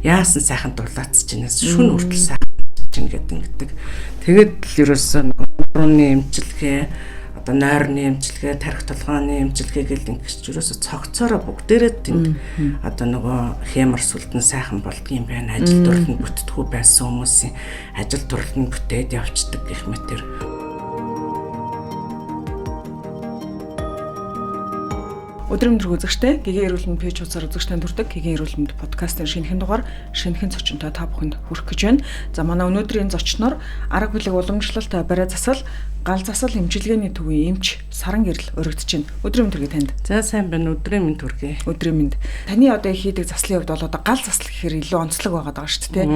яасан сайхан дулаацж инээс шүн хүртэл сайхан чинь гэдэг. Тэгээд л ерөөсөө нурууны эмчилгээ, одоо нойрны эмчилгээ, тархи толгойн эмчилгээ гэл ингэж ерөөсөө цогцоороо бүгдээрээ тэнд одоо нөгөө хэмэр сүлдэн сайхан болдгийм байна. Ажил дурлал нь бүтдэггүй байсан хүмүүсийн ажил дурлал нь бүтээд явцдаг гэх мэтэр. Өдрөмдөр үзэгчтэй гэгээ эрүүл мэнд пэйж хуудасаар үзэгчтэй төрдөг гэгээ эрүүл мэнд подкастын шинэхэн дугаар шинэхэн зочинтой та бүхэнд хүрэх гэж байна. За манай өнөөдрийн зочноор арга билег уламжлалт барай засал гал засал эмчилгээний төвийн эмч Саран Гэрэл өргөдөж байна. Өдрөмдөр гэ танд. За сайн байна. Өдрийн мэнд хүргэе. Өдрийн мэнд. Таны одоо хийдэг заслын хувьд бол одоо гал засал гэхээр илүү онцлог байгаа шүү дээ.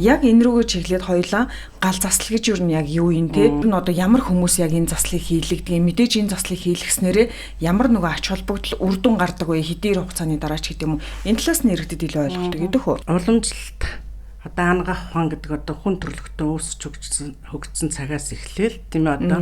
Яг энэ рүүгээ чиглээд хоёулаа гал засал гэж юу нь яг юу юм те? Энэ одоо ямар хүмүүс яг энэ заслыг хийлэгдэг юм мэдээж энэ заслыг хийлгэснээрээ ямар нөгөө ач холбогдол үрдүн гардаг вэ? Хэдийн хугацааны дараа ч гэдэг юм уу? Энэ талаас нь иргэдэд илүү ойлголттой гэдэг хөө. Уламжлалт одоо аангах ухаан гэдэг одоо хүн төрөлхтөн үүсч хөгжсөн цагаас эхлээл тийм ээ одоо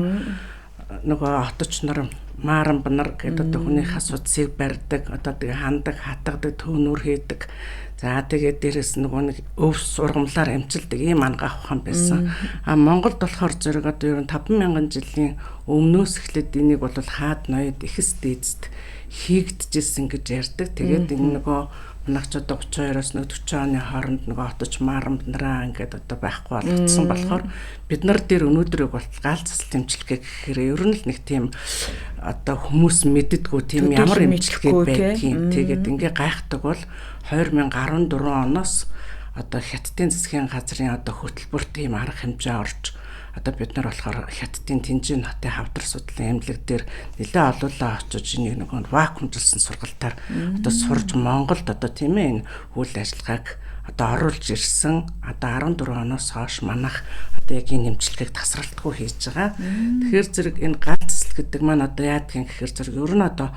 нөгөө отч нар мааран банар гэдэг одоо хүний хас утсыг барьдаг одоо тэгээ хандаг хатгадаг төөнөр хийдэг. За тэгээд дээрэс нөгөө нэг өвс ургамлаар эмчилдэг ийм аангах ухаан байсан. Монголд болохоор зэрэг одоо ер нь 5000 жилийн өмнөөс эхлээд энийг бол хаад ноёд ихэс дээдсэд хийгдэжсэн гэж ярьдаг. Тэгээд энэ нөгөө манайч одоо 32-оос 40 оны хооронд нөгөө отч маарамбнараа ингээд одоо байхгүй болгоцсон болохоор бид нар дээр өнөөдрийг бол гал засал эмчилгээ гэхээр ер нь л нэг тийм одоо хүмүүс мэддэггүй тийм ямар эмчилгээ байдгийг тэгээд ингээ гайхдаг бол 2014 оноос одоо Хятадын засгийн газрын одоо хөтөлбөрт тийм арга хэмжээ орж одоо бид нар болохоор Хятадын Тэнжин хотын хавдар судлалын эмнэлэг дээр нэлээ олоолаа очиж нэг вакуумжилсан сургалтаар одоо сурж Монголд одоо тийм ээ энэ үйл ажиллагааг одоо оруулж ирсэн одоо 14 оноос хойш манайх одоо яг энэ эмчилгээг тасралтгүй хийж байгаа. Тэгэхээр зэрэг энэ гал засал гэдэг маань одоо яадгийн гэхээр зэрэг ер нь одоо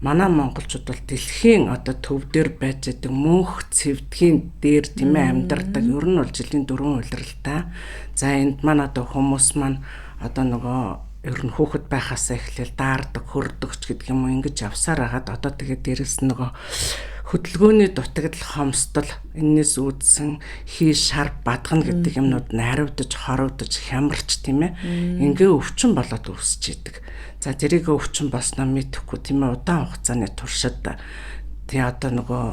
манай монголчууд бол дэлхийн одоо төв дээр байж байгаа мөнх цэвдгийн дээр тийм ээ амьдардаг ер нь бол жилийн 4 улиралтай. За энд маань одоо хүмүүс маань одоо нөгөө ер нь хүүхэд байхаас эхлээл даардаг, хөрдөгч гэдэг юм уу ингэж явсаар хагаад одоо тэгээд дээрэс нөгөө хөдөлгөөний дутагдал хомсдол энэс үүдсэн хий шар бадгана гэдэг юмнууд наривдаж, хорогдож, хямарч тийм ээ ингээ өвчин болоод үүсэж идэг. За тэрийг өвчин болсноо мэдэхгүй тийм ээ удаан хугацааны туршид тий одоо нөгөө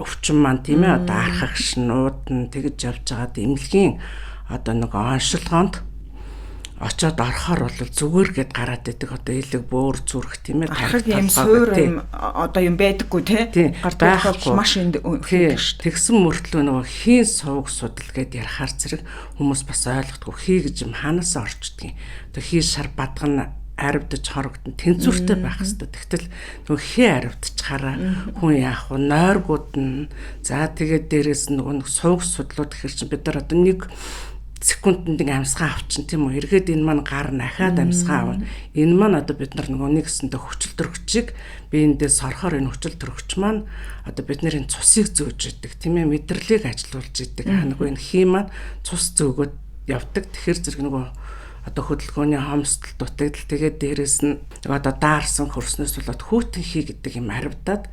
өвчин маань тийм ээ одоо архах шинууд нь тэгж явж байгаад эмнэлгийн одоо нөгөө оншилгоонд очоод орохоор бол зүгээр гэд гараад идэг одоо элэг бөөр зүрх тийм ээ тархаг юм суур юм одоо юм байдаггүй тий гардаг маш энд тэгсэн мөртлөө нөгөө хийн сувг судал гэд ярахаар зэрэг хүмүүс бас ойлгохгүй хий гэж юм хаанаас орчдөг юм одоо хий шар бадгана аривдаж хорогдсон тэнцвэртэй байх хэрэгтэй. Тэгтэл нөгөө хээ аривдчихараа хүн яах вэ? Нойргууд нь за тэгээд дээрэс нөгөө сувг судлууд гэхэр чинь бид нар одоо 1 секундэд нэг амьсгаа авчин тийм үү? Эргээд энэ маань гар нахаад амьсгаа авна. Энэ маань одоо бид нар нөгөө нэгсэндээ хүчил төрөгчийг биендээ сорохоор энэ хүчил төрөгч маань одоо бидний цусыг зөөж идэг тийм ээ? Мэдрэлийг ажилуулж идэг. Нөгөө энэ хий маань цус зөөгөөд явдаг. Тэгэхээр зэрэг нөгөө одоо хөдөлгөөний хомсдол дутагдал тэгээд дээрэс нь одоо даарсан хөрснөөс болоод хүүтэн хий гэдэг юм аривдаад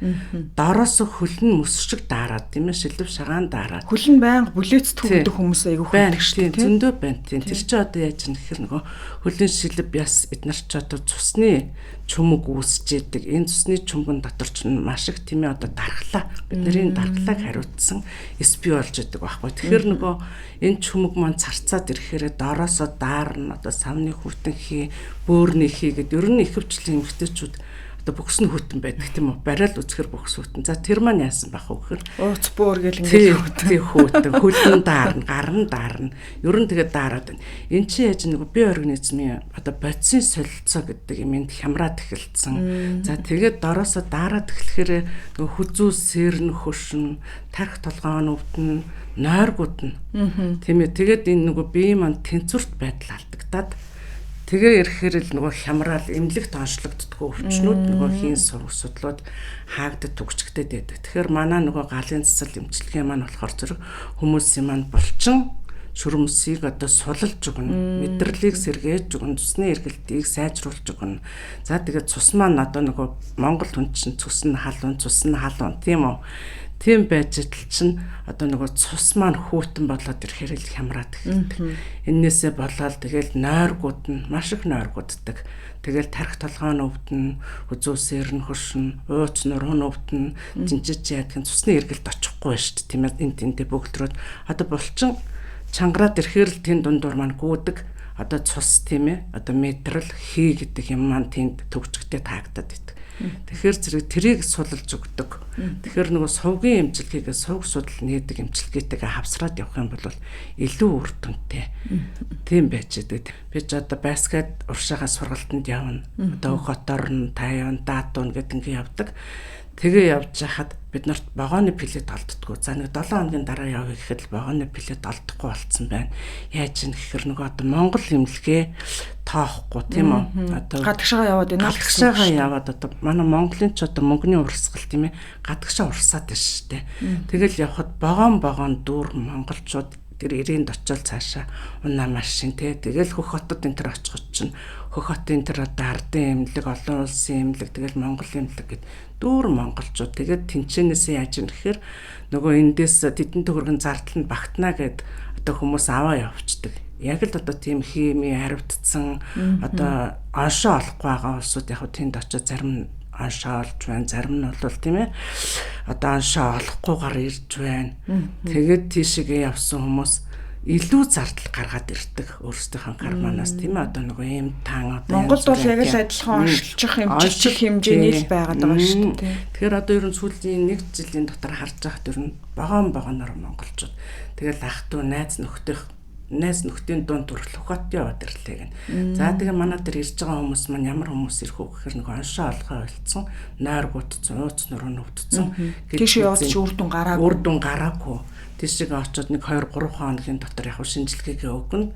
доороос хөлн мөсчиг даарад тийм ээ шилэв шагаан даарад хөлн байнга бүлээцдэг хүмүүс айгүй байдаг шүү дээ зөндөө байна тийм тэр чи одоо яаж юм гэхээр нөгөө хөлн шилэв яс эднэр ч одоо цусны чүмэг үүсэж идэг энэ цусны чүмгэн дотор ч маш их тийм ээ одоо дархлаа бидний дархлааг хариуцсан SP болж идэг байхгүй тэгэхээр нөгөө энэ чүмэг маань царцаад ирэхээр доороосоо даарна одоо савны хүртэн хий бөөрний хий гэдэг ер нь ихэвчлэн эмэгтэйчүүд одоо бөхс нь хөтөн байдаг тийм үү барайл үзэхэр бөхс хөтөн за тэр маань яасан бах вэ гэхээр ууц бөөр гэл ингээд хөтөн хөлн даарна гарын даарна ер нь тэгээд даарад байна эн чинь яаж нэг бие организмын одоо бодисын солилцоо гэдэг юм энд хямраад эхэлсэн за тэгээд дороосоо даарад эхлэхээр нөгөө хүзүү сэрн хөшин тарх толгоон өвдөн нойргууд нь тийм ээ тэгээд энэ нөгөө бие маань тэнцвэрт байдал алдагдаад тэгээ ирэхээр л нөгөө хямраал эмнэлэгт онцлогддгоо өвчнүүд нөгөө хийн сурах судлууд хаагдад түгчгдэд байдаг. Тэгэхээр манай нөгөө галын засал эмчилгээ маань болохоор зэрэг хүмүүсийн маань булчин шүрмсийг одоо сулалж өгнө. Мэдрэлийг сэргээж өгнө. Цусны эргэлтийг сайжруулж өгнө. За тэгээд цус маань одоо нөгөө Монгол хүн чинь цус нь халуун тийм үү? Тийм байж идэл чинь одоо нөгөө цус маань хүүтэн болоод ирэхээр л хямраад эхэлдэг. Эннээсээ болоод тэгэл нойргууд нь маш их нойргууддаг. Тэгэл тарих толгойн өвдөн, үзүүсээр нь хөршин, ууц нуруу нь өвдөн, жинжиж яадгийн цусны эргэлт очихгүй шүү дээ. Тийм ээ энэ тэнтэй бөгтрөөд одоо булчин чангараад ирэхээр л тэн дундуур маань гүйдэг. Одоо цус тийм ээ одоо метрэл хий гэдэг юм маань тэнд төгчгтэй таагдаад байдаг. Тэгэхээр зэрэг тэрийг сулж өгдөг. Тэгэхээр нөгөө сувгийн эмчилгээгээ сувг судал нээдэг эмчилгээтэйгээ хавсраад явах юм бол илүү үр дүнтэй. Тийм байж дээ. Би ч одоо баскет уршаагаа сургалтанд явна. Одоо хотоор нь таян даатуун гэдэг ингээ явдаг. Тэгээ явж хахад бид нарт вагоны билет олддгоо. За нэг 7 хоногийн дараа явъя гэхэд л вагоны билет олдохгүй болцсон байна. Яаж юм гэхээр нөгөө одоо Монгол эмнэлгээ тоохгүй тийм үү? Одоо гадагшаа яваад байна. Гадагшаа яваад одоо манай Монголын ч одоо мөнгөний урсгал тийм ээ гадагшаа урсаад байна шүү дээ. Тэгэл явхад вагон дүүр монголчууд тэр ирэнд очил цаашаа унаа машин тий. Тэгэл хөх хотод энэ төр очиход чинь хөх хотын тэр одоо ардын эмнэлэг, олон улсын эмнэлэг, тэгэл Монгол эмнэлэг гэд дүүр монголчууд тэгээд тэнцэнээсээ яаж юм гэхээр нөгөө эндээс тэдэн төгрөгөн зардал нь багтана гэд одоо хүмүүс аваа явчихдаг. Яг л одоо тийм хими харивдсан одоо оншоо олохгүй байгаа улсууд яг тэнд очиж зарим оншоо олж байна, зарим нь бол тийм ээ одоо оншоо олохгүйгээр ирж байна. Тэгээд тийшээ явсан хүмүүс илүү зардал гаргаад ирдэг өөрсдийнхөө карманаас тийм ээ одоо нөгөө ийм таан одоо Монголд бол яг л адилхан оншилчих хэмжих хэмжээний л байгаад байгаа шүү дээ. Тэгэхээр одоо ер нь сүүлийн 1 жилийн дотор харж байхад ер нь вагоноор монголчууд тэгэл ах トゥ найз нөхдийн дунд төрөл хот яваад ирлээ гэн. За тэгээ манай дээр ирж байгаа хүмүүс маань ямар хүмүүс ирэх үү гэхээр нөгөө оншоо олгоо болцсон, нойргуудцсан, ууц нуруу нүвдсэн. Тийш яваад ч үр дүн гараагүй. Тийшээ очиод нэг 2-3 хоногийн дотор яг шинжилгээгээ өгнө.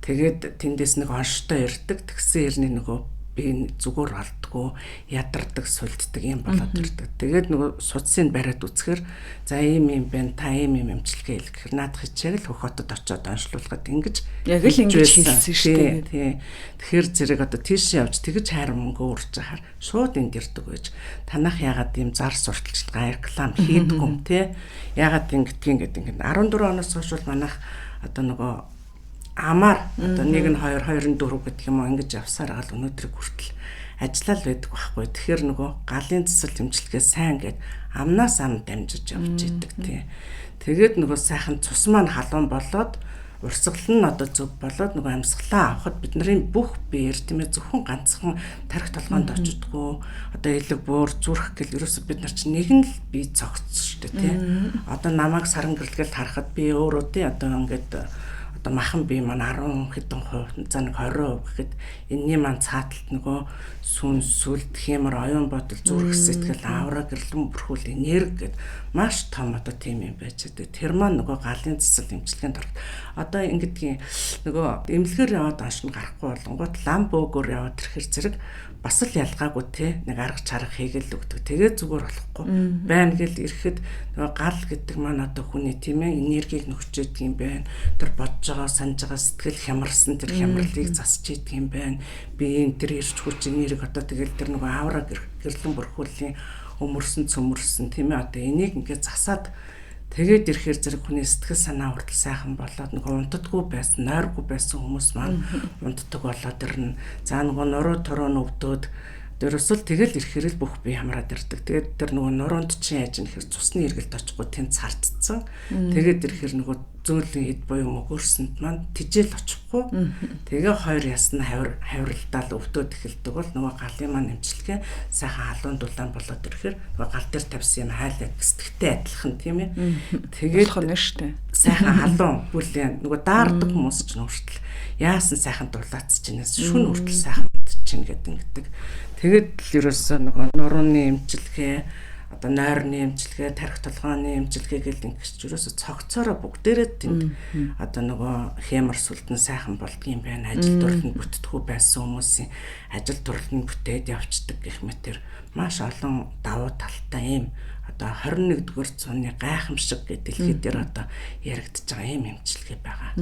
Тэгээд тэндээс нэг онштой ирдэг. Тэгсэн ирний нөгөө би зүгээр алдгүй ядардаг сүлддэг юм болоод ирдэг. Тэгээд нөгөө судсыг бариад үзэхээр за ийм юм байна, та ийм эмчилгээ хэл гэхээр наадах хичээл хөх хотод очиод онцлуулгаад ингэж яг л ингэж хэлсэн шүү дээ. Тий. Тэгэхээр зэрэг одоо тийш явж тэгж хайр мөнгө урж захаар шууд энд ирдэг байж танах ягаад ийм зар сурталчилгаа реклам хийдгүм тий. Ягаад ингэдгийг ингээд 14 оноос хойш бол манайх одоо нөгөө амар одоо 1 2 2 4 гэдэг юм уу ингэж явсаар гал өнөөдрийг хүртэл ажиллал байдаг байхгүй. Тэгэхээр нөгөө галын цэцэл эмчилгээ сайн гэд амнаас ам дамжиж явж идэг тий. Тэгээд нөгөө сайхан цус маань халуун болоод урсгал нь одоо зөв болоод нөгөө амьсгалаа авахд бидний бүх биеэр тийм ээ зөвхөн ганцхан тарих толгоонд очдгоо одоо элэг буур зүрх гэл ерөөсө бид нар чинь нэг нь л бие цогцсон шүү дээ тий. Одоо намайг саран гэрэлгээл харахад би өөрөө тий одоо ингээд одоо махан бие маань 10 хэдэн хувь за нэг 20% гэхэд энэний маань цааталт нөгөө сүн сүлд хэмэр оюун бодол зүрх сэтгэл аавра гэрлэн бүрхүүл энерги гэд маш том одоо тийм юм байж байгаа. Тэр маань нөгөө галын цэцэл эмчилгээнд орох. Одоо ингэдгийн нөгөө эмнэлгээр яваад оншин гарахгүй болонгууд лам бөөгөөр яваад ирэхэр зэрэг бас л ялгаагүй те нэг арга чарга хийгээл өгдөг. Тэгээ зүгээр болохгүй байна гэл ирэхэд нөгөө гал гэдэг маань одоо хүний тийм ээ энергийг нөхчөөд юм байна. Тэр бодож байгаа санаж байгаа сэтгэл хямарсан тэр хямралыг засч идэг юм байна. Би энэ тэр ирч хүч энерги одоо тэгэл тэр нөгөө аавра гэрлэн бүрхүүлийн өмөрсөн цөмөрсөн тийм ээ одоо энийг ингээд засаад тэгээд ирэхээр зэрэг хүний сэтгэл санаа хүртэл сайхан болоод нөгөө унтдаггүй байсан, нойргүй байсан хүмүүс маань унтдаг болоод ирнэ. За нөгөө нуруу туруу өвдөөд дөрөсөл тэгэл ирэхээр л бүх бие хамраад ирдэг. Тэгээд тэр нөгөө нуруунд чинь яаж нэхэр цусны эргэлт очихгүй тэнд цартцсан. Тэгээд ирэхээр нөгөө зөөлөн хэд буюу мөгөөрсөнд маань тижэл очихгүй. Тэгээ хоёр ясна хавиралдаал өвдөөд эхэлдэг бол нөгөө галын маань эмчилгээ сайхан халуун дулаан болоод ирэхээр нөгөө гал дээр тавьсан юм хайлаа гэсдэгтэй адилхан тийм ээ. Тэгээд хонь штэ. Сайхан халуун бүлээн нөгөө даардаг хүмүүс ч нүртэл яасан сайхан дулаац чинээс шүн хүртэл сайхан чинь гэдэг. Тэгээд л ерөөсөө нөгөө нурууны эмчилгээ одоо нойрны эмчилгээ, тарих толгойн эмчилгээ гэл ингэж ерөөсө цогцоороо бүгдээрээ тэнд одоо нөгөө хэмэр сүлдэн сайхан болдгийм байна. Ажил дурлалд бүтдэггүй байсан хүмүүсийн ажил дурлалд бүтээд явцдаг гэх мэтэр маш олон давуу талтай юм одоо 21-р зууны гайхамшиг гэдэг дэлхий дээр одоо яригдж байгаа юм эмчилгээ байгаа.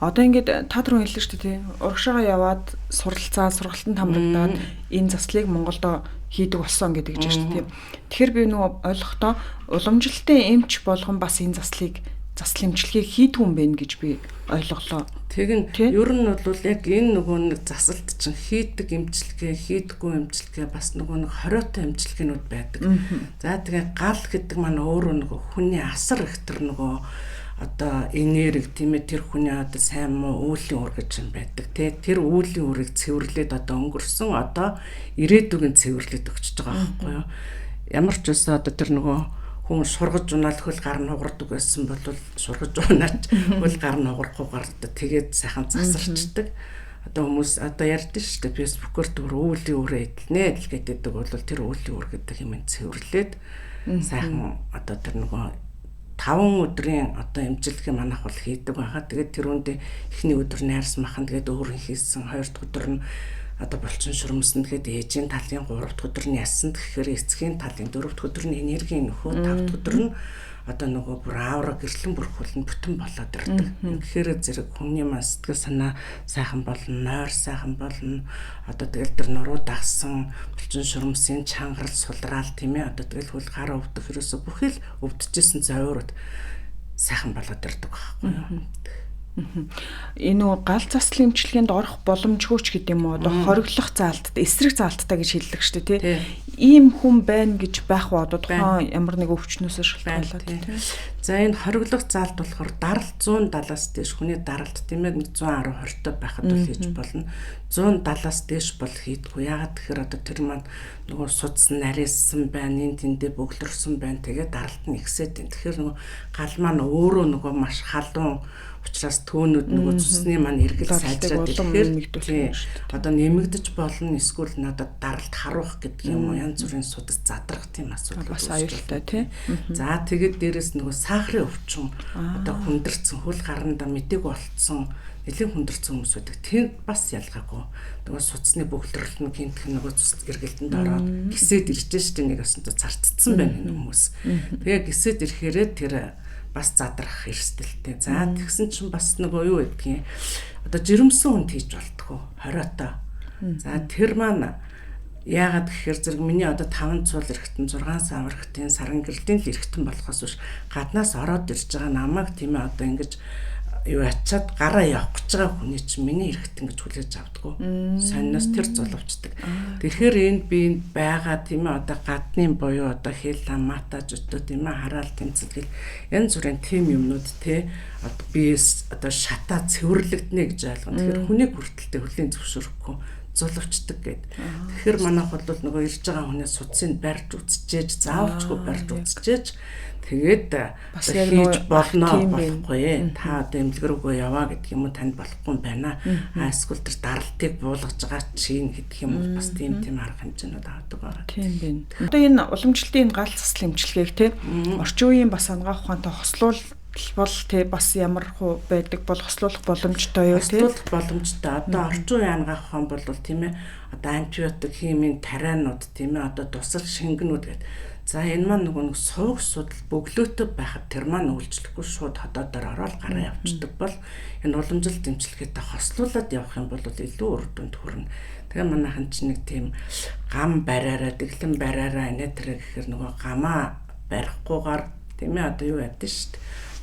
Одоо ингээд та түрүү хэллээ шүү дээ тий. Урагшаага яваад суралцаад сургалтанд хамрагдаад энэ заслыг Монголдо хийдэг болсон гэдэг гэж байна тийм. Тэгэхээр би нөгөө ойлгохдоо уламжлалтай эмч болгон бас энэ заслын эмчилгээг хийдэг юм байна гэж би ойлголоо. Тэг нь ер нь бол яг энэ нөгөө нэг засалт чинь хийдэг эмчилгээ, хийдэггүй эмчилгээ бас нөгөө нэг хориотой эмчилгээнүүд байдаг. За тэгээ гал гэдэг маань өөрөө нөгөө хүний асар их тэр нөгөө одоо энерги тийм ээ тэр хүний одоо сайн муу үүлийн үр гэж юм байдаг. Тэр үүлийн үрийг цэвэрлээд одоо өнгөрсөн одоо ирээдүгийн цэвэрлээд өгч байгаа байхгүй юу? Ямар ч үсэ одоо тэр нөгөө хүн сургаж унаал хөл гар нугардаг байсан бол сургаж унаач хөл гар нугарахгүйгээр одоо тэгээд сайхан засарчдаг. Одоо хүмүүс одоо ярьдэн шүү дээ фэйсбүүкээр түр үүлийн үрээ эдэлнэ л гэдэг бол тэр үүлийн үр гэдэг юм цэвэрлээд сайхан одоо тэр нөгөө 5 өдрийн одоо эмчилгээ манайх бол хийдэг байгаа. Тэгээд тэр үндэ эхний өдөр найрс махан тэгээд өөр хийсэн 2 дахь өдөр нь одоо булчин шүрмсэн тэгээд ээжийн талын 3 дахь өдөр нь ясанд гэхээр эцгийн талын 4 дахь өдөр нь энергийн нөхөө 5 дахь өдөр нь одоо нөгөө бүр аавра гэрлэн бүрхүүлэн бүтэн болоод ирдэг. Тэгэхээр зэрэг хүний маань сэтгэл санаа сайхан болно, нойр сайхан болно. Одоо тэгэл тэр нуруу дагсан булчин шүрмсийн чангарал сулраал тийм ээ одоо тэгэл хөл гар өвдөх ерөөсө бүхэл өвдөжсэн зовиорууд сайхан болоод ирдэг байхгүй юу? Энэ нөгөө гал заслын эмчилгээнд орох боломжгүй ч гэдэг юм уу одоо хориглох заалтад эсрэг заалттай гэж хэлдэг шүү дээ тий. Ийм хүн байна гэж байх уу одоо тухайн ямар нэг өвчнөөсөө шалтгаалаад тий. За энэ хориглох заалт болохоор даралт 170-аас дээш хүний даралт тийм ээ 110 20-той байхад бол хийж болно. 170-аас дээш бол хийдэггүй. Ягаад тэгэхээр одоо тэр маань нөгөө судас нарийнсан байна, энэ тэндээ бөглөрсөн байна. Тэгээд даралт нь ихсээд байна. Тэгэхээр нөгөө гал маань өөрөө нөгөө маш халуун учраас төөнүүд нөгөө цусны маань эргэл сайжраад ирэхээр одоо нэмэгдэж болно эсвэл надад даралт харуулах гэдэг юм уу янз бүрийн судас задрах тийм асуудал бас аюултай тий. За тэгээд дээрэс нөгөө сахарын өвчин одоо хүндэрсэн хөл гаранда мэдэг болцсон нэлийн хүндэрсэн хүмүүс байдаг. Тэр бас ялгаагүй. Нөгөө судасны бөглөрөл нь гинтх нөгөө цус эргэлтэнд ороод гисэд ирж штэ нэг осонтой царцсан байна энэ хүмүүс. Тэгээ гисэд ирэхээрээ тэр бас задрах эрсдэлтэй. За тэгсэн чинь бас нөгөө юу гэдгийг одоо жирэмсэн хүнд хийж болтгоо хориотой. За тэр маань яагаад гэхээр зэрэг миний одоо 5 цул эргэтэн 6 сар эргэтэн саран гэрлийн л эргэтэн болохоос биш гаднаас ороод ирж байгаа намайг тийм ээ одоо ингэж юу ачаад гараа явах гэж байгаа хүний чинь миний эргэтэн гэж хүлээж авдаггүй. Сонноос тэр золовчдаг. Тэгэхээр энд би байгаа тийм ээ одоо гадны буюу одоо хэл хамаатаж өдөө тийм ээ хараал тэмцэл янз бүрийн тим юмнууд те одоо биес одоо шатаа цэвэрлэгдэнэ гэж ойлгоно. Тэгэхээр хүний хүртэлтэй хөлийн зөвшөөрөхгүй золовчдаг гэд. Тэгэхээр манайх бол нөгөө ирж байгаа хүнээс судсыг барьж үзчихээж заавчгүй барьж үзчихээж тэгээд бас яг хийж болно болохгүй. Та одоо эмнэлэг рүүгээ яваа гэдэг юм уу танд болохгүй байна. Эсвэл тэр даралтыг буулгаж байгаа чинь гэдэг юм уу бас тийм арга хэмжээнүүд авдаг байгаа. Тийм байна. Одоо энэ уламжлалтын энэ гал заслын эмчилгээг те орчин үеийн бас ангаах ухаантай хослуул бол те бас ямар хуу байдаг бол хослуулах боломжтой юу те хослуулах боломжтой. Одоо орчин үеийн ангаах ухаан бол тийм ээ одоо антибиотик химийн тарианууд тийм ээ одоо тусал шингэнүүд гэдэг. За энэ маань нөгөө сувг судал бөглөөтэй байхад тэр маань үйлчлэхгүй шууд хотоодоор ороод гараа явчихдаг бол энэ уламжлалт эмчилгээтэй хослуулаад явах юм бол илүү үр дүнд хүрнэ. Тэгээ манайхан чинь нэг тийм гам бариараа дэглэн бариараа инээ тэр гэхээр нөгөө гамаа барихгүйгээр тийм ээ одоо юу ядсан шүү дээ.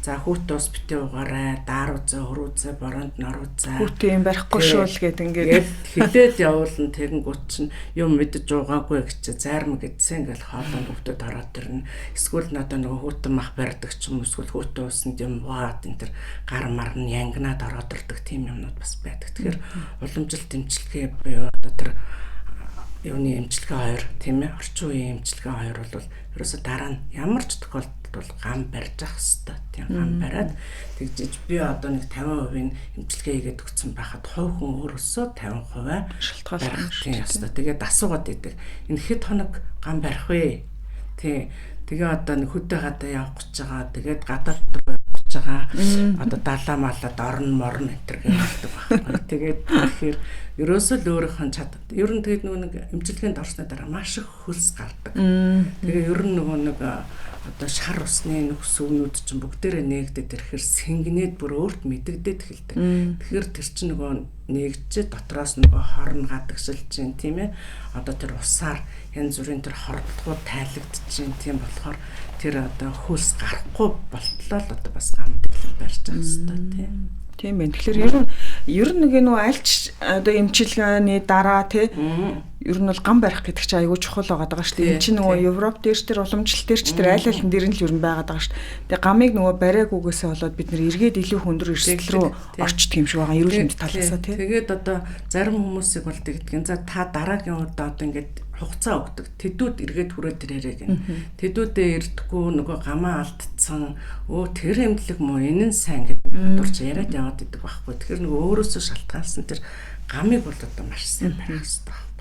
За хүүт ус битээ угаарай, даарууцаа, хөрүүцээ, боронд норууцаа. Хүүтийн барихгүй шуул гэд ингээд хилээд явуулна тэгэнгүүт чинь юм мэдэж уугаагүй гэж зайрма гэдсэн ингээл хоолой хөвдөд ороод ирнэ. Эсвэл надаа нөгөө хүүтэн мах барьдаг ч юм эсвэл хүүтэн усанд юм ваад энэ төр гар мар нь янгнаад ороод ирдэг тийм юмнууд бас байдаг. Тэгэхээр уламжлалт эмчилгээ буюу одоо тэр юуны эмчилгээ хоёр тийм ээ орчин үеийн эмчилгээ хоёр бол ерөөсө дараа нь ямар ч тохиолдолд бол гам барьж ах хэвээр тийм гам бариад тэгжиж би одоо нэг 50% эмчилгээ хийгээд өгсөн байхад хувь хүн өөрөөсөө 50% шалтгаалж тийм хэвээр тэгээд асуугаад идэг энэ хэд хоног гам барих вэ тий тэгээ одоо нэг хөдөө гадаа явах гэж байгаа тэгээд гадаад руу явах гэж байгаа. Одоо далаа малаад орн морн энэ гэдэг байхгүй. Тэгээд тэгэхээр ерөөсөө л өөрийнх нь чадвар. Ер нь тэгээд нөгөө нэг эмчилгээнд орсны дараа маш их хөлс гардаг. Тэгээ ер нь нөгөө нэг одоо шар усны нөхс өвнүүд чинь бүгдээрээ нээгдээд ирэхээр сэнгнээд бүр өөрт мэдэгдээд эхэлдэг. Тэгэхээр тэр чинь нөгөө нээгдэж дотроос нөгөө хорн гадагшилж чинь тийм ээ. Одоо тэр усаар янз бүрийн тэр хордлогууд тайлагдчихээн тийм болохоор тэр одоо хөлс гарахгүй болтлоо л одоо бас гам дэлгэр барьж байгаа хэвээр тийм. Тийм байна. Тэгэхээр ер нь нөгөө альч одоо эмчилгээний дараа тий ер нь бол гам барих гэдэг чинь аягүй чухал байгаа шүү дээ. Энд чинь нөгөө Европ дээр ч тэр уламжлалт дээр ч тэр айл алын дээр нь л ер нь байгаад байгаа шүү дээ. Тэгээ гамыг нөгөө бариагүйгээсээ болоод бид нэр эргээд илүү хөндөр эрсдэл рүү орчдөг юм шиг байгаа. Эрүүл мэнд талаасаа тий. Тэгээд одоо зарим хүмүүсийг бол тэгдэг. За та дараагийн удаа одоо ингээд хугацаа өгдөг. Тэдүүд эргээд хүрээд ирээрэй гэн. Тэдүүдээ ирдэггүй нөгөө гамаа алдсан. Тэр эмнэлэг мó энэ нь сайн гэдэг дурч яриад яваад идэг байхгүй. Тэгэхээр нөгөө өөрөөсөө шалтгаалсан тэр гамыг бол одоо маш сайн барих хэрэгтэй байхгүй.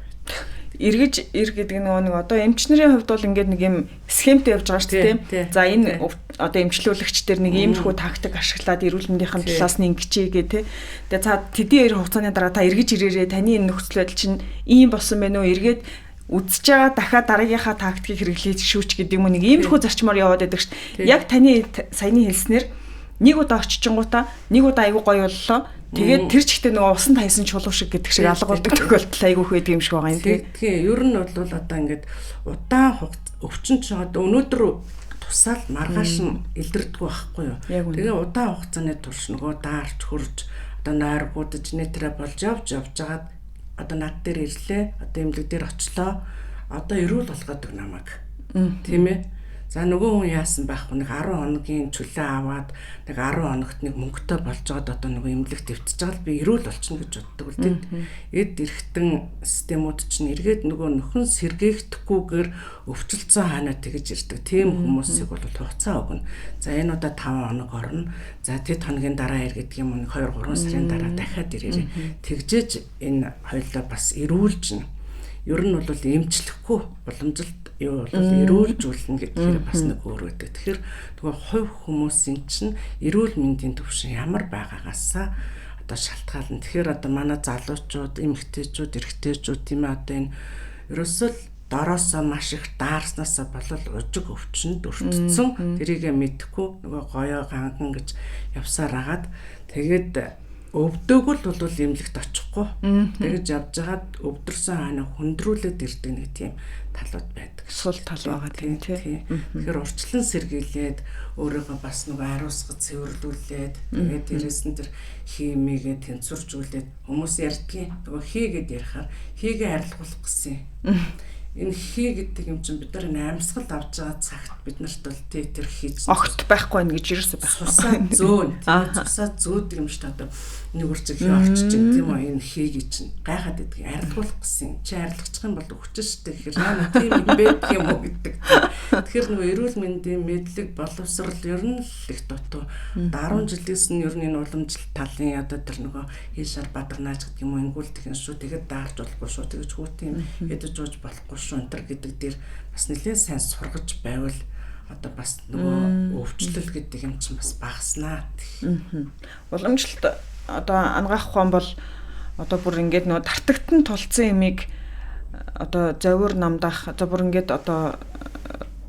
Эргэж гэдэг нэг одоо эмчнэрийн хувьд бол ингээд нэг юм схемтэй явж байгаа шүү дээ. За энэ одоо эмчлүүлэгчдэр нэг иймэрхүү тактик ашиглаад эрүүл мэндийн талаас нь ингэчээгээ тий. Тэгээ за тэдний 2 хугацааны дараа та эргэж ирээрээ таны энэ нөхцөл байдал чинь ийм болсон байна уу? Эргээд үзэж байгаа дахиад дараагийнхаа тактикийг хэрэглэж шүүч гэдэг юм нэг иймэрхүү зарчмаар яваад байдаг шүү дээ. Яг таны саяны хэлснээр нэг удаа очичингуудаа нэг удаа айгуу гоё боллоо. Тэгээд тэр чигтээ нөгөө усан тайсан чулуу шиг гэдэг шиг алга болдог тохиолдол айгүйх байдаг юм шиг байгаа юм тий. Тэгээ ер нь бол одоо ингээд удаан өвчин ч одоо өнөөдөр тусаал маргааш нь илэрдэггүй байхгүй юу. Тэгээ удаан хугацааны турш нөгөө даарч хөрж одоо нойргуудаж нэтрэ болж явж жагаад одоо над дээр ирлээ. Одоо эмнэлэг дээр очлоо. Одоо эрүүл болгодог намайг. Тийм ээ. За нөгөө хүн яасан байхгүй нэг 10 хоногийн чөлөө аваад нэг 10 хоногт нэг мөнгөтэй болж байгаад одоо нөгөө эмнэлэгт өвтөж байгаа л би эрүүл болчихно гэж боддог үл тийм. Эд эрэхтэн системүүд чинь эргээд нөгөө нөхөн сэргээгдэхгүйгээр өвчлөлцөө хаанаа тэгж ирдэг. Тийм хүмүүсийг бол хугацаа өгнө. За энэ удаа 5 хоног орно. За тэд хоногийн дараа ир гэдэг юм нэг 2-3 сарын дараа дахиад ирээрээ. Тэгжээж энэ хоёулаа бас эрүүлж нь. Ер нь бол эмчлэхгүй боломжилт юу бол эрүүлжүүлнэ гэдгээр бас нэг өөр байдаг. Тэгэхээр нөгөө хувь хүмүүсийн чинь эрүүл мэндийн төвшин ямар байгаагаасаа одоо шалтгаална. Тэгэхээр одоо манай залуучууд, эмэгтэйчүүд, эрэгтэйчүүд тийм ээ одоо энэ ерөөсөө дороосоо маш их даарснасаа болол ожиг өвчнөд өртсөн. Тэрийгэ мэдхгүй нөгөө гоёо ганган гэж явсаар агаад тэгээд өвдөөгөл бол эмнэлэгт очихгүй. Тэгэж явж хагаад өвдөрсөн ханаа хүндрүүлээд ирдэг нэг тийм талууд байдаг. Сул тал байгаа тийм тий. Тэгэхээр урчлан сэргийлээд өөрийгөө бас нөгөө ариусгад цэвэрлүүлээд тэгээд дээрэс нь тэр химигээ тэнцвэржүүлээд хүмүүс ярьдгийн нөгөө хийгээд ярихаар хийгээ арилгуулах гэсэн. Энэ хий гэдэг юм чинь бид нар амьсгал авч байгаа цагт бид нарт бол тэр хийж огт байхгүй нэ гэж ерөөсөй байхгүй. Зөөн. Цусаа зөөдөг юм шүү дээ. Одоо нэг үрцэг хий орчиж тийм үү энэ хийг чинь гайхаад идэх арилгуулах гэсэн. Чи арилгачих юм бол өгч штэ гэхээр яа тийм юм байдаг юм уу гэдэг. Тэгэхээр нөгөө эрүүл мэндийн мэдлэг боловсрал ер нь л их дутуу. 10 жилээс нь ер нь энэ уламжлалт талын одоо тэр нөгөө хийшар бадарнааж гэдэг юм уу ингүүлдэг юм шүү. Тэгээд даарч болохгүй шүү. Тэгэж хүүтийн ядаж ууж болохгүй өнтер гэдэг дээр бас нэлээд сайн сургаж байвал одоо бас нөгөө өвчлөл гэдэг юм чинь бас багаснаа. Уламжлалт одоо ангаах ухаан бол одоо бүр ингээд нөгөө тартагтан тулцсан ямиг одоо зовир намдах одоо бүр ингээд одоо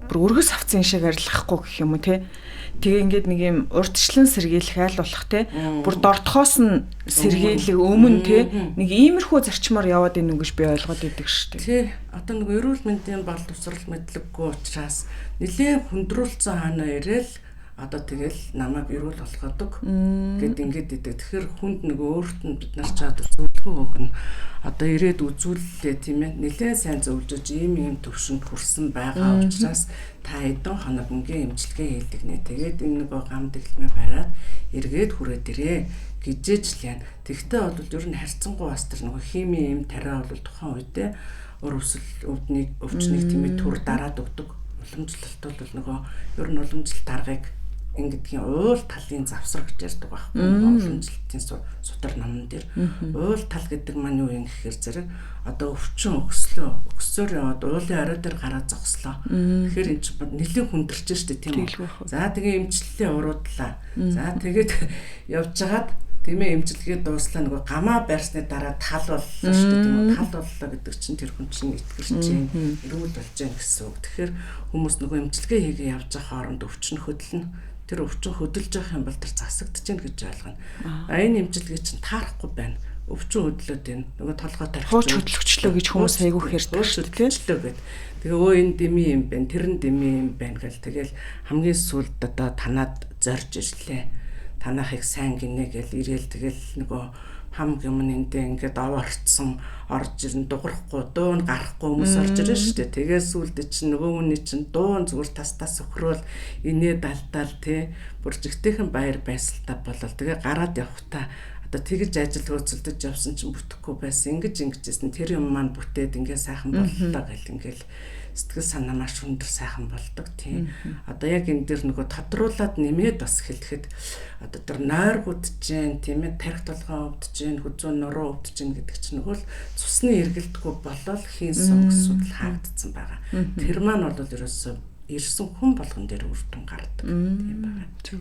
бүр өргөс авцсан шиг арилгахгүй гэх юм уу те. Тэгээ ингээд нэг юм урдчлан сэргийлэх айл болох те. Бүр дортхоос нь сэргийлэх өмнө те. Нэг иймэрхүү зарчмаар яваад ийнү гэж би ойлгоод идэг шүү дээ. Тий. Одоо нэг эрүүл мэндийн боловсрал мэдлэггүй учраас нэлээд хүндрүүлсэн хаана ирээл одоо тэгэл намайг эрүүл болгодог гэд ингээд идэг. Тэгэхээр хүнд нэг өөрт нь бид нар ч одоо зөвлөгөө өгнө. Одоо ирээд үзүүллээ тийм ээ. Нэлээд сайн зөвлөж ийм төвшөнд хүрсэн байгаа учраас та хэдэн хоног өнгийн эмчилгээ хийдэг нэ. Тэгээд энэ нэг гам дэглэмээ бариад эргээд хүрээд ирээ гэжээч л яа. Тэгтээ бол ер нь харьцангуй бас тэр нөгөө хими юм тариа бол тухайн үедээ өрөвсөл өвчнийг тийм ээ төр дараад өгдөг. Уламжлалт бол нөгөө ер нь уламжлалт аргыг ингэдгийн уул талын завсар гэж ярьдаг байхгүй олон жилийн сутар намн дээр уул тал гэдэг маань юу юм гэхээр зэрэг одоо өвчин өгсөөр яваад уулын орой дээр гараа зогслоо. Тэгэхээр энэ чинь нэлээд хүндэрч штэ тийм үү. За тэгээ эмчилгээ уруудлаа. За тэгээд явжгаад тийм ээ эмчилгээ дууслаа нөгөө гамаа байрсны дараа тал боллоо шүү дээ тийм үү. Тал боллоо гэдэг чинь тэр хүн чинь итгэрч чинь эрүүл болж гэн гэсэн үг. Тэгэхээр хүмүүс нөгөө эмчилгээ хийгээ явж байгаа хооронд өвчин хөдөлнө. Тэр өвчин хөдөлж явах юм бол тэр засагдж гэн гэж ойлгоно. Энэ эмчилгээ чинь таарахгүй байна. Өвчин хөдлөөд байна. Нөгөө толгой тарих. Хууч хөдлөгчлөө гэж хүмүүс айгүй хэрдэг шүү дээ. Тэгээд тэгээ өө энэ дими юм байна. Тэр нь дими юм байна гэл тэгэл хамгийн сүүлд одоо танаад зорж ирлээ. Танахыг сайн гинэ гэл ирээл тэгэл нөгөө хам гэмнэндээ ингээд овоорцсон орж ирэн дуурахгүй дуун гарахгүй хүмүүс орж ирэн шүү дээ. Тэгээ сүулдэ чинь нөгөө хүний чинь дуун зүгээр тас өхрөөл инээ далдаал те бүржигтэйхэн баяр байсалтай болол тэгээ гараад явахта одоо тэгж ажил хөөцөлдөж явсан чинь бүтэхгүй байсан ингэжсэн тэр юм маань бүтээд ингээ сайхан боллоо гэл ингээл сэтгэл санаа маш өндөр сайхан болдог тийм. Одоо яг энэ дэр нөгөө тодруулаад нэмээд бас хэлэхэд одоо тэр нойр гүдэж जैन тийм ээ тарих толгой өвдөж जैन хүзүүн нуруу өвдөж जैन гэдэг чинь нөгөө цусны эргэлдэггүй болол хийн судал хаагдсан байгаа. Тэр маань бол ерөөсөө ирсэн хүн болгон дээр үр дүн гардаг тийм байна. Зөв.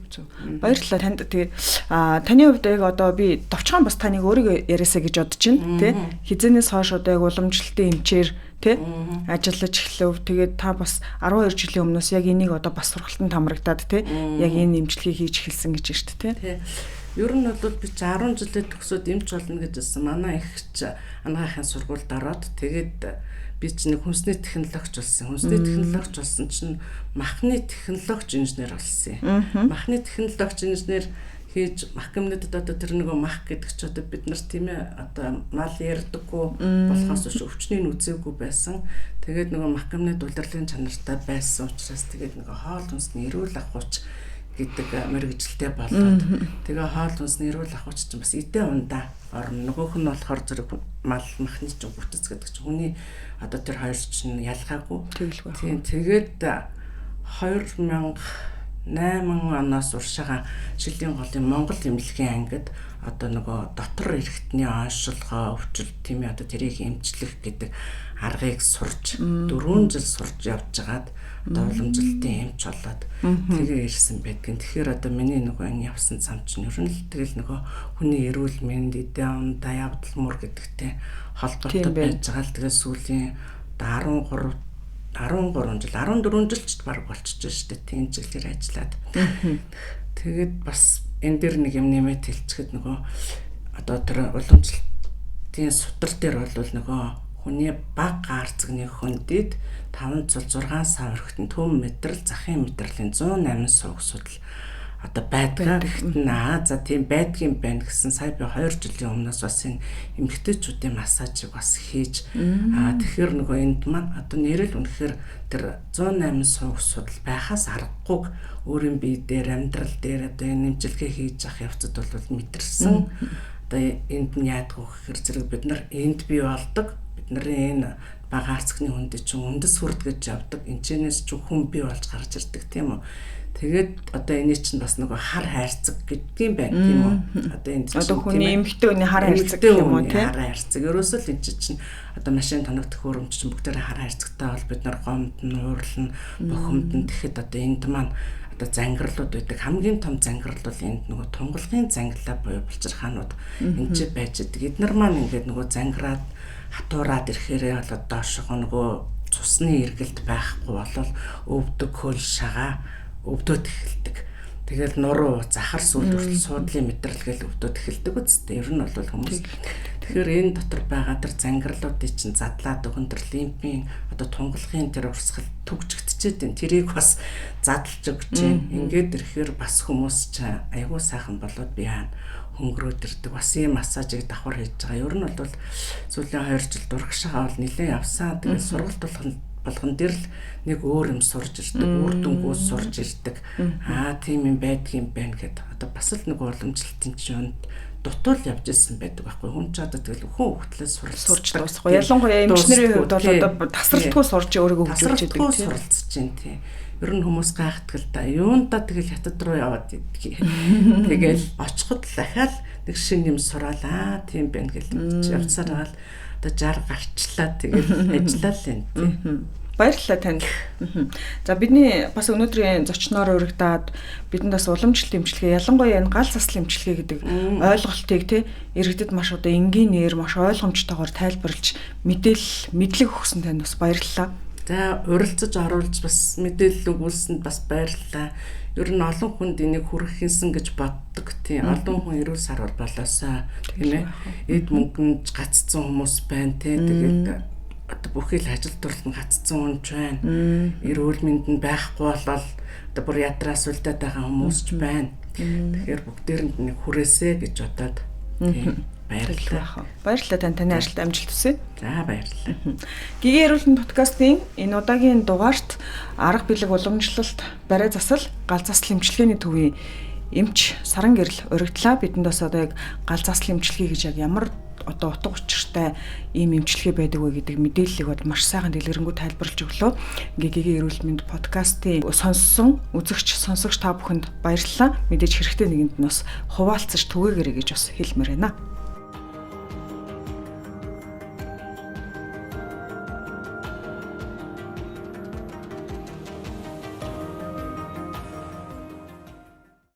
Баярлалаа танд. Тэгээ таны хувьд яг одоо би товчхон бас таныг өөрийгөө яриасаа гэж бодож байна тий. Хизэнээс хойш одоо яг уламжлалтын эмчээр тий ажиллаж эхлэв. Тэгээд та бас 12 жилийн өмнөөс яг энийг одоо бас сургалтанд хамрагдаад тий яг энэ эмчилгээ хийж эхэлсэн гэж байна шүү дээ тий. Ер нь бол би 10 жилээ төгсөөд эмч болно гэж хэлсэн. Манай ихч анагаахын сургуульд ороод тэгээд би чинь хүнсний технологич болсон. Хүнсний технологич болсон чинь махны технологич инженер болсон. Махны технологич инженер хийж мах гэмнэдэд одоо тэр нөгөө мах гэдэг ч одоо бид нар тийм ээ одоо мал ярдаггүй болохоос биш өвчнийг үзээгүй байсан. Тэгээд нөгөө мах гэмнэд удирдлагын чанартай байсан учраас тэгээд нөгөө хоол хүнсний эрүүл ахуйч гэдэг мэргэжилтэй болоод тэгээ хоол хүнсний эрүүл ахуйч чинь бас эдээ ундаа орно. Нөгөөх нь болохоор зэрэг мал махны чинь бүтэц гэдэг чинь хүний одоо тэр хоёр чинь ялгаагүй. Тийм тэгээд 2008 оноос уршаага Шилийн голын Монгол эмнэлгийн ангид одоо нөгөө дотор эрхтний оншилгоо өвчл тийм ээ одоо тэрийг эмчлэх гэдэг аргыг сурж 4 жил сурж явжгаад одоо уламжлалтын эмч болоод тэгээ ирсэн байдгийн. Тэгэхээр одоо миний нөгөө энэ явсан зам чинь ер нь л тэгэл нөгөө хүний эрүүл мэнд эдээ ундаа явдал мөр гэдэгтэй холбоотой байж байгаа л тэгээ сүүлийн 14 жил ч баг болчихж шүү дээ. Тийм жилээр ажиллаад. Тэгээд бас энэ дэр нэг юм нэмээд хэлцэхэд нөгөө одоо тэр уламжлалтын сутар дээр бол нөгөө хүний баг гаарцгны хөндөд 5 цул 6 сар өрхтөн төм мэтрэл захын мэдрэлийн 108 сууг судал одоо байдгаа гэхдээ за тийм байдгийн байна гэсэн сая би 2 жилийн өмнөөс бас энэ эмэгтэйчүүдийн массажийг бас хийж тэгэхээр нөгөө энд маань одоо нэрэл үнэхээр тэр 108 сууг судал байхаас аргагүй өөрийн бие дээр амьдрал дээр одоо энэ нэмжлэгээ хийж авах явцад бол мэдэрсэн одоо энд нь яадаг вэ гэхээр зэрэг бид нар энд бий болдог бидний энэ багаарцгны хүндэд чинь үндэс хүрд гэж явдаг энэчнээс ч хүн бий болж гарч ирдэг тийм үү. Тэгээд одоо энэ чинь бас нөгөө хар хайрцаг гэдгийм байна тийм үү. Одоо энэ чинь одоо хүний эмэгтэй хүний хар хайрцаг гэх юм уу тийм хар хайрцаг. Ерөөсөө л энэ чинь одоо машин тоног төхөөрөмж чинь бүгдээр хар хайрцагтай бол бид нар гомд нь уурлна бохомд нь тэгэхэд одоо энд маань одоо зангирлууд байдаг. Хамгийн том зангирал бол энд нөгөө тунгалгын зангилаа буюу булчирхаанууд энэ ч байж идэг. Эднэр маань ингээд нөгөө зангираад хатуураад ирэхээрээ болоод доошоо нөгөө цусны эргэлт байхгүй болол өвдөг хөл шагаа өвдөд эхэлдэг. Тэгэл нуруу захар сүлд хүртэл суудлын мэдрэл гэл өвдөд эхэлдэг үстэй. Ер нь бол хүмүүс тэгэхээр энэ дотор байгаа тэр зангирлуудыг чинь задлаад өгөн тэр лимфийн одоо тунгалгын тэр урсгал түгжигдчихэд байна. Тэрийг бас задлж өгч जैन. Ингээд ирэхээр бас хүмүүс ч айгүй сайхан болоод би хаана хөнгөрөөд ирдэг. Бас ийм массажийг давхар хийж байгаа. Ер нь бол сүүлийн 2 жил дургшаага бол нэлээд явсан. Тэгээд сургалт болгон дээр л нэг өөр юм сурж ирдэг, үр дүнгууд сурж ирдэг. Тийм юм байдгийн байна гэд. Одоо бас л нэг уламжлалтын чинь дутуул явж ирсэн байдаг байхгүй. Хүн ч одоо тэгэл хүн хөвтлээс сурч дуусахгүй. Ялангуяа эмчнэрийн хувьд бол одоо тасралтгүй сурж өөрийгөө хөгжүүлж идэг тийм. Суралцж जैन тийм. Ер нь хүмүүс гайхдаг л да. Юунда тэгэл хятад руу яваад идэх. Тэгэл очиход дахиад нэг шинэ юм сураалаа. Тийм байна гэл явцаар гал одоо 60 гарчлаа тэгэл ажиллаа л энэ. Баярлалаа танд. За бидний бас өнөөдрийн зочноор урагдаад бидэнд бас уламжлалт эмчилгээ ялангуяа энэ гал заслын эмчилгээ гэдэг ойлголтыг иргэдэд маш одоо энгийнээр маш ойлгомжтойгоор тайлбарлаж мэдлэг өгсөн танд бас баярлалаа. За урилцаж оруулж бас мэдээлэл өгүүлсэнд бас баярлалаа. Ер нь олон хүнд энийг хүргэхийнсэн гэж боддог тийм. Олон хүн эрүүл сарвал болоосаа тийм ээ. Эд мөнгөнд гаццсан хүмүүс байна тийм. Тэгээд одоо бүхий л ажил дурлал нь гаццсан хүнч байна. Эрүүл мэнд нь байхгүй болол одоо бүр ядраас үлдээд байгаа хүмүүс ч байна. Тэгэхээр бүгдээрэнд нэг хүрээсэ гэж бодоод тийм. Баярлалаа. Баярлалаа таны ажилд амжилт хүсье. За баярлалаа. Гигийн эрүүл мэнд подкастын энэ удаагийн дугаарт арга бэлэг уламжлалт, барай засал, гал засал эмчилгээний төвийн эмч Саран Гэрэл урагдлаа. Бидэнд бас одоо яг гал засал эмчилгээ гэж яг ямар одоо утга учиртай ийм эмчилгээ байдаг вэ гэдэг мэдээллийг бод маш сайхан дэлгэрэнгүй тайлбарлаж өглөө. Гигийн эрүүл мэнд подкастын сонссон үзэгч сонсогч та бүхэнд баярлалаа. Мэдээж хэрэгтэй нэгэнд нь бас хуваалцаж түгээгээрэй гэж бас хэлмээр байна.